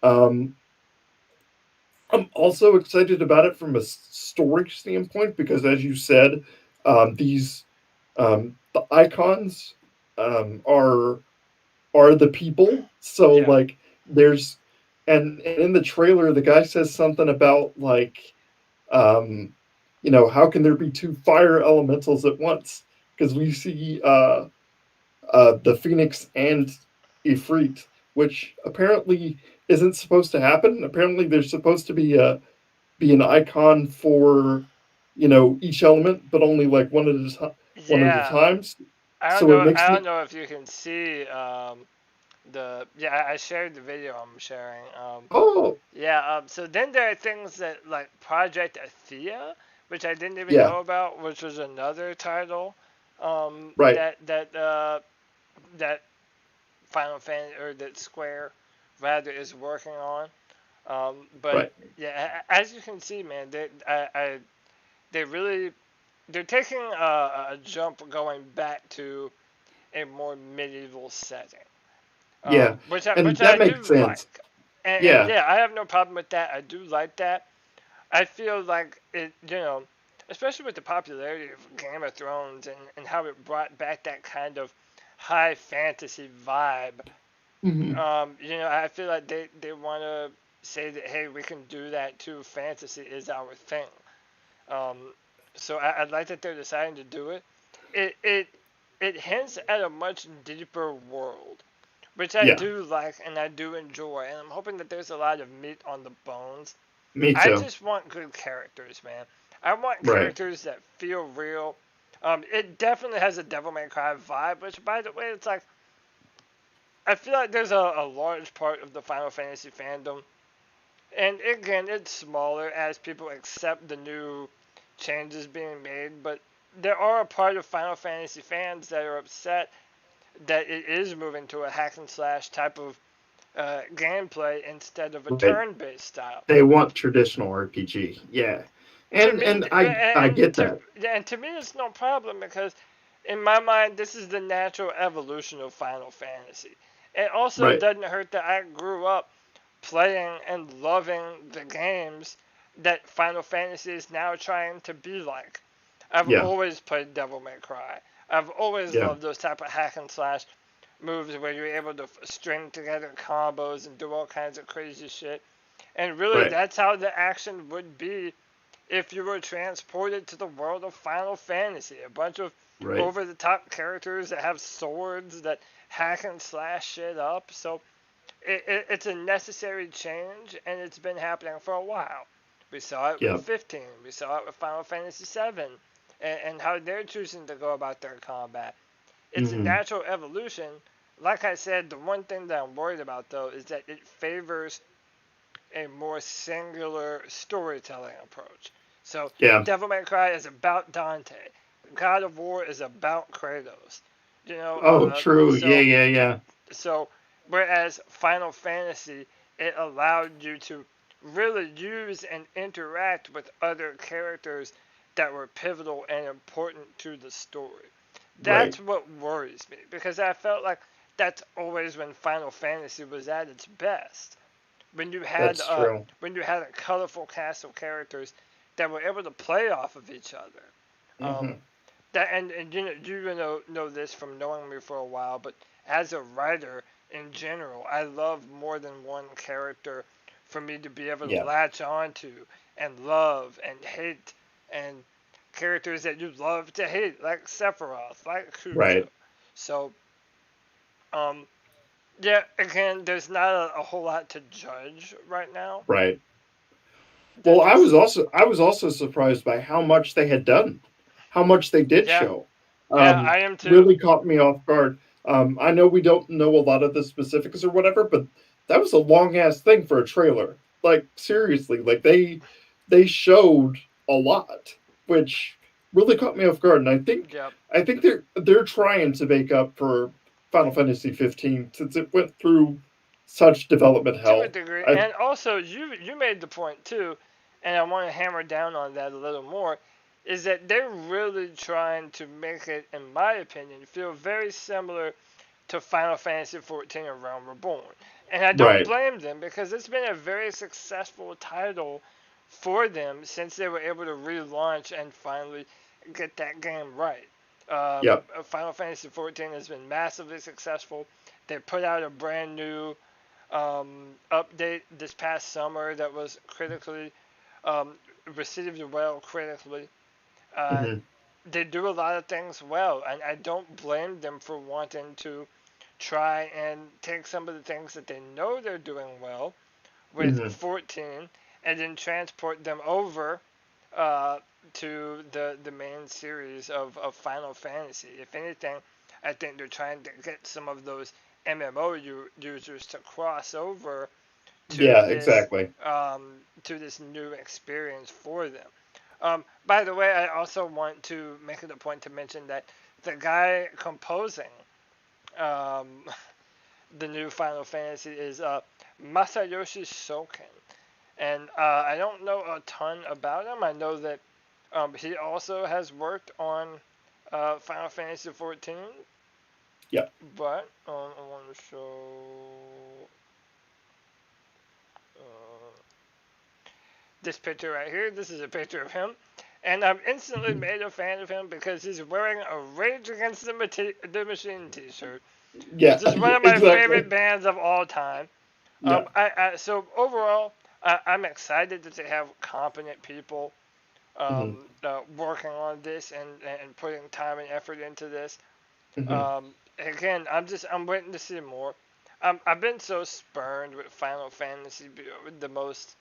Um, I'm also excited about it from a story standpoint because, as you said, these the icons are the people. So Yeah. like there's and in the trailer the guy says something about like um, how can there be two fire elementals at once? Because we see the Phoenix and Ifrit, which apparently isn't supposed to happen. Apparently, there's supposed to be an icon for each element, but only like one at a Yeah. times. I don't So it know. makes I me don't know if you can see the. Yeah, I shared the video I'm sharing. oh Yeah. So then there are things that like Project Athea, which I didn't even yeah know about, which was another title. right That Final Fantasy or that Square rather is working on. But right yeah, as you can see, man, they really they're taking a jump going back to a more medieval setting, yeah, and which that I do makes sense. like, and Yeah, yeah, I have no problem with that. I do like that. I feel like it, especially with the popularity of Game of Thrones and how it brought back that kind of high fantasy vibe. hmm I feel like they want to say that hey, we can do that too. Fantasy is our thing. Um, so I like that they're deciding to do it. It it it hints at a much deeper world, which I yeah, do like and I do enjoy, and I'm hoping that there's a lot of meat on the bones. me I too. just want good characters, man. I want Right, characters that feel real. It definitely has a Devil May Cry vibe, which by the way, it's like I feel like there's a large part of the Final Fantasy fandom, and again, it's smaller as people accept the new changes being made, but there are a part of Final Fantasy fans that are upset that it is moving to a hack and slash type of gameplay instead of a right. turn-based style. They want traditional RPG. Yeah, To and me, and I get that. and to me, it's no problem because in my mind, this is the natural evolution of Final Fantasy. It also Right. doesn't hurt that I grew up playing and loving the games that Final Fantasy is now trying to be like. I've Yeah. always played Devil May Cry. I've always Yeah. loved those type of hack and slash moves where you're able to string together combos and do all kinds of crazy shit. And really, Right. that's how the action would be if you were transported to the world of Final Fantasy. A bunch of Right. over the top characters that have swords that hack and slash shit up. So it's a necessary change, and it's been happening for a while. We saw it with Yeah. 15, we saw it with Final Fantasy 7, and how they're choosing to go about their combat. It's a hmm natural evolution. Like I said, the one thing that I'm worried about though is that it favors a more singular storytelling approach. So, Yeah. Devil May Cry is about Dante. God of War is about Kratos. You know, Oh, true. Yeah. so Yeah. Yeah. so whereas Final Fantasy, it allowed you to really use and interact with other characters that were pivotal and important to the story. Right. That's what worries me because I felt like that's always when Final Fantasy was at its best That's true. when you had a colorful cast of characters that were able to play off of each other. Um, hmm that and you know this from knowing me for a while, but as a writer in general, I love more than one character for me to be able to Yeah. latch on to and love and hate and characters that you love to hate like Sephiroth, like Kujo. Right. So um, yeah, again, there's not a whole lot to judge right now. Right. They're Well, just, I was also surprised by how much they had done, how much they did yeah, show. yeah, I am too. Really caught me off guard. I know we don't know a lot of the specifics or whatever, but that was a long ass thing for a trailer. Like seriously, like they showed a lot, which really caught me off guard. And Yep, I think they're trying to make up for Final Fantasy 15 since it went through such development to a hell. degree, I and also you made the point too, and I want to hammer down on that a little more, is that they're really trying to make it, in my opinion, feel very similar to Final Fantasy 14 and Realm Reborn. And I don't Right. blame them because it's been a very successful title for them since they were able to relaunch and finally get that game right. Yep. Final Fantasy 14 has been massively successful. They put out a brand new update this past summer that was critically um, received well critically. Uh, Hmm. they do a lot of things well, and I don't blame them for wanting to try and take some of the things that they know they're doing well with Hmm. 14 and then transport them over uh, to the main series of Final Fantasy. If anything, I think they're trying to get some of those MMO users to cross over to Yeah, this exactly. new experience for them. By the way, I also want to make it a point to mention that the guy composing um, the new Final Fantasy is Masayoshi Shokin, and I don't know a ton about him. I know that he also has worked on Final Fantasy 14, Yeah. but I want to show uh, this picture right here. This is a picture of him. And I'm instantly Mhm. made a fan of him because he's wearing a Rage Against the Machine t-shirt, Yeah, which is one of my favorite exactly. bands of all time. Yeah. So overall, I'm excited that they have competent people Hmm. working on this and putting time and effort into this. Hmm. Again, I'm waiting to see more. I've been so spurned with Final Fantasy, the most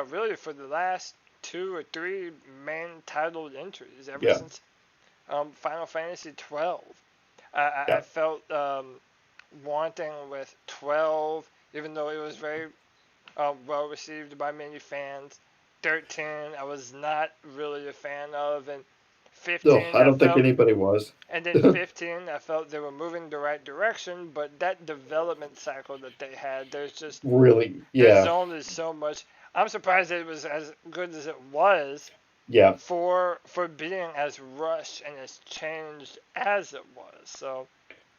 really for the last 2 or 3 main titled entries ever Yeah. since Final Fantasy 12. I Yeah. felt wanting with 12, even though it was very well received by many fans. 13, I was not really a fan of, and No, 15, I I don't think felt, anybody was. and then 15, I felt they were moving the right direction. But that development cycle that they had, Really. there's Yeah. only so much. I'm surprised it was as good as it was Yeah. for being as rushed and as changed as it was. So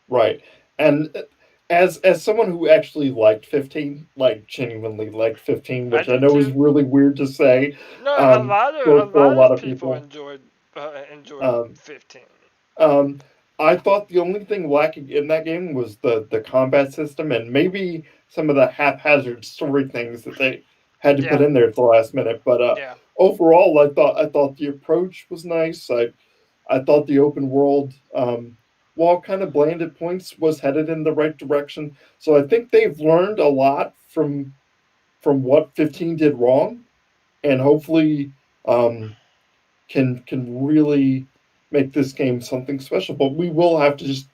Right. And as someone who actually liked 15, like genuinely liked 15, I which I did know is too. really weird to say, No, a for a lot lot of of people people. enjoyed Um, 15. Um, I thought the only thing lacking in that game was the combat system and maybe some of the haphazard story things that they had to put Yeah, in there at the last minute. But yeah. overall, I thought the approach was nice. I thought the open world, while kind of bland at points, was headed in the right direction. So I think they've learned a lot from what 15 did wrong, and hopefully um, can really make this game something special. But we will have to just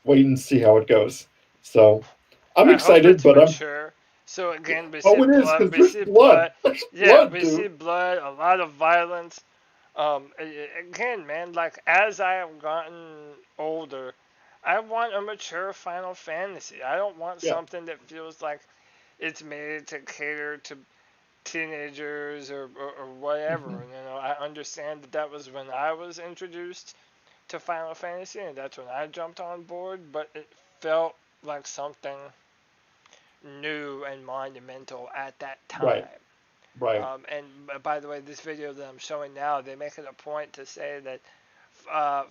wait and see how it goes. So I'm I hope excited, it's but I'm mature. So again, oh, it is because we there's see blood. blood. There's Yeah, blood, we see dude. blood. A lot of violence. Again, man, like as I have gotten older, I want a mature Final Fantasy. I don't want Yeah. something that feels like it's made to cater to teenagers or whatever. Hmm. You know, I understand that that was when I was introduced to Final Fantasy, and that's when I jumped on board. But it felt like something new and monumental at that Right. time. Right. And by the way, this video that I'm showing now, they make it a point to say that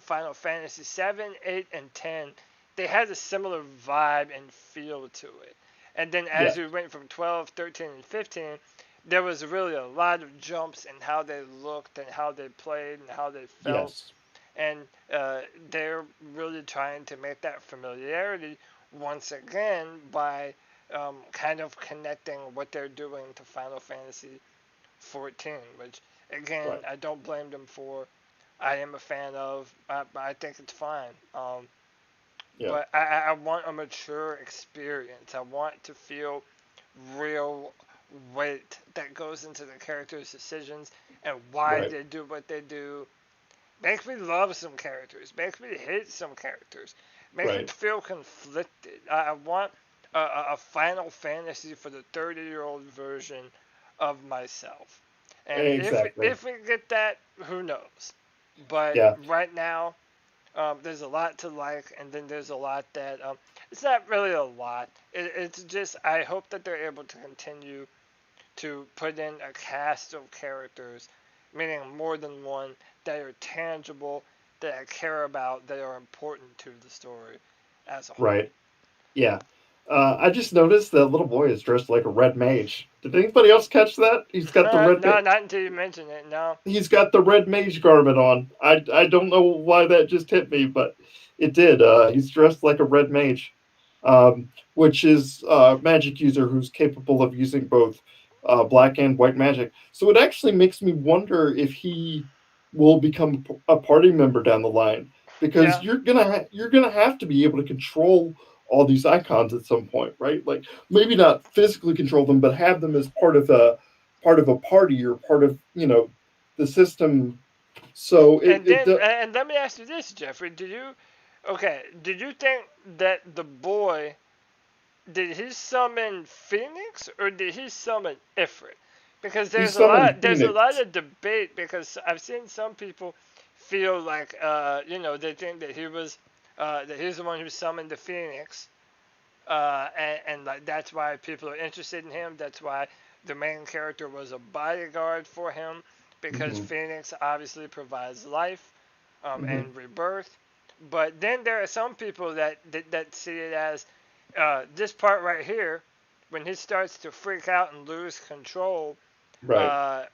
Final Fantasy 7, 8, and 10, they had a similar vibe and feel to it. And then Yeah. as we went from 12, 13, and 15, there was really a lot of jumps in how they looked and how they played and how they felt. Yes. And they're really trying to make that familiarity once again by kind of connecting what they're doing to Final Fantasy 14, which again Right. I don't blame them for. I am a fan of. I think it's fine. Yeah. But I want a mature experience. I want to feel real weight that goes into the characters' decisions and why Right. they do what they do. Make me love some characters. Make me hate some characters. Make me Right. feel conflicted. I want a Final Fantasy for the 30-year-old version of myself. And Exactly. if we get that, who knows? But Yeah. right now, There's a lot to like, and then there's a lot that it's not really a lot. It's just I hope that they're able to continue to put in a cast of characters, meaning more than one, that are tangible, that I care about, that are important to the story as a whole. Right. Yeah. I just noticed that little boy is dressed like a red mage. Did anybody else catch that? No, not until you mention it. No. He's got the red mage garment on. I don't know why that just hit me, but it did. He's dressed like a red mage, which is a magic user who's capable of using both black and white magic. So it actually makes me wonder if he will become a party member down the line, because Yeah. you're gonna have to be able to control all these icons at some point, right? Like maybe not physically control them, but have them as part of a party, or part of the system. So it, And it then, do- and let me ask you this, Jeffrey. Okay, did you think that the boy, did he summon Phoenix or did he summon Ifrit? Because he summoned there's a lot Phoenix. of debate because I've seen some people feel like, they think that he's the one who summoned the Phoenix, and like that's why people are interested in him. That's why the main character was a bodyguard for him because Hmm. Phoenix obviously provides life, Hmm. and rebirth. But then there are some people that see it as this part right here, when he starts to freak out and lose control, Right.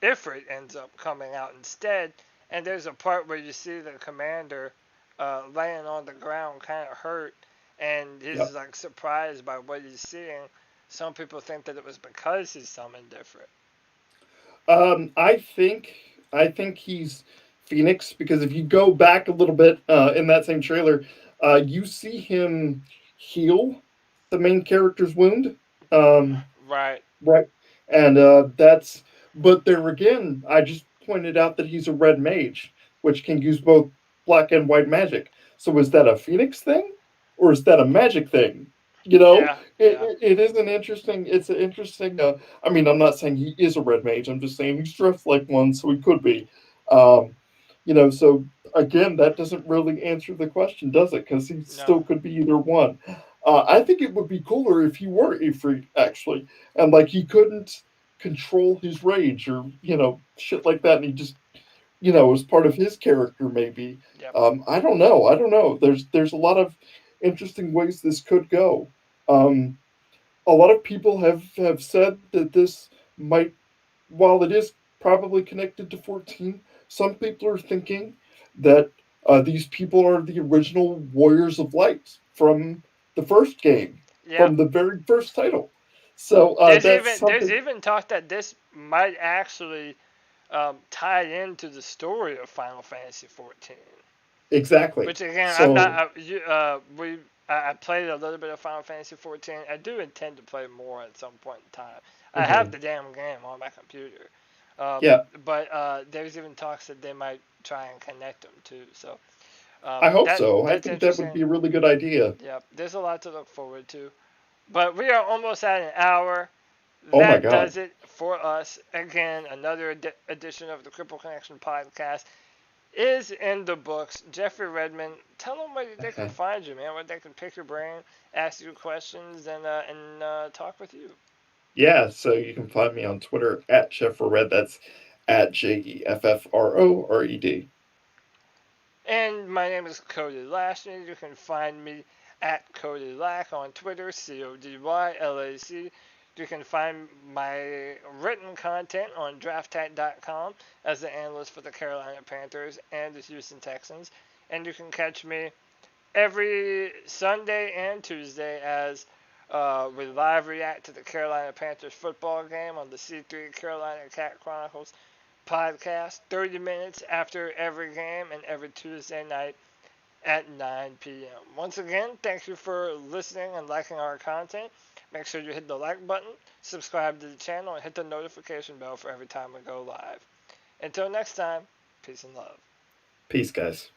Ifrit ends up coming out instead. And there's a part where you see the commander laying on the ground, kind of hurt, and he's Yep. like surprised by what he's seeing. Some people think that it was because he summoned Ifrit. I think he's Phoenix, because if you go back a little bit in that same trailer, you see him heal the main character's wound. Um, Right. right, and that's. But there again, I just pointed out that he's a red mage, which can use both black and white magic. So is that a Phoenix thing, or is that a magic thing? You know, Yeah. Yeah. it is an interesting. It's an interesting. I mean, I'm not saying he is a red mage. I'm just saying he's dressed like one, so he could be. Um, so again, that doesn't really answer the question, does it? Because he No. still could be either one. I think it would be cooler if he were a freak, actually, and like he couldn't control his rage, or shit like that, and he just was part of his character, maybe. Yep. I don't know. I don't know. There's a lot of interesting ways this could go. Um, a lot of people have said that this might, while it is probably connected to 14, some people are thinking that these people are the original Warriors of Light from the first game, Yep. from the very first title. So that's There's something. even talk that this might actually tie into the story of Final Fantasy 14. Exactly. Which again, I'm not. So, I played a little bit of Final Fantasy 14. I do intend to play more at some point in time. I have mhm. the damn game on my computer, um, Yeah, but there's even talks that they might try and connect them too. So I hope that so. I that's think that would interesting. be a really good idea. Yep, there's a lot to look forward to. But we are almost at an hour. Oh my That god. does it for us. Again, another edition of the Cripple Connection podcast is in the books. Jeffrey Redmond, tell them where they can find you, man. Where they can pick your brain, ask you questions, and talk with you. Yeah, so you can find me on Twitter at Jeffred. That's at JEFFRORED. And my name is Cody Lashman. You can find me at Cody Lack on Twitter, CODYLAC. You can find my written content on drafttat.com as the analyst for the Carolina Panthers and the Houston Texans. And you can catch me every Sunday and Tuesday as we live react to the Carolina Panthers football game on the C3 Carolina Cat Chronicles podcast 30 minutes after every game and every Tuesday night at 9 p.m. Once again, thank you for listening and liking our content. Make sure you hit the like button, subscribe to the channel, and hit the notification bell for every time we go live. Until next time, peace and love. Peace, guys.